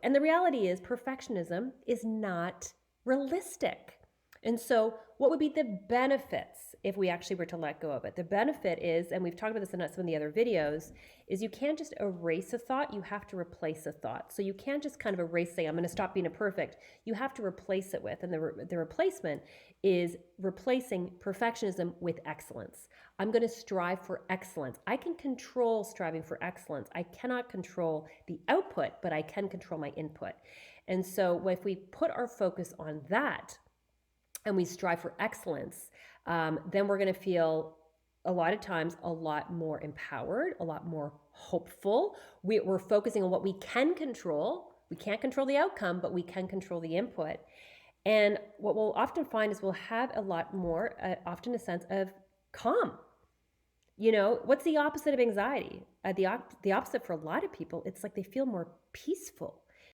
And the reality is, perfectionism is not realistic. And so, what would be the benefits if we actually were to let go of it? The benefit is, and we've talked about this in some of the other videos, is you can't just erase a thought, you have to replace a thought. So you can't just kind of erase, say, I'm going to stop being a perfect. You have to replace it with. And the replacement is replacing perfectionism with excellence. I'm going to strive for excellence. I can control striving for excellence. I cannot control the output, but I can control my input. And so if we put our focus on that, and we strive for excellence, then we're going to feel a lot of times a lot more empowered, a lot more hopeful. We're focusing on what we can control. We can't control the outcome, but we can control the input. And what we'll often find is we'll have a lot more, often a sense of calm. You know, what's the opposite of anxiety? The opposite for a lot of people, it's like they feel more peaceful.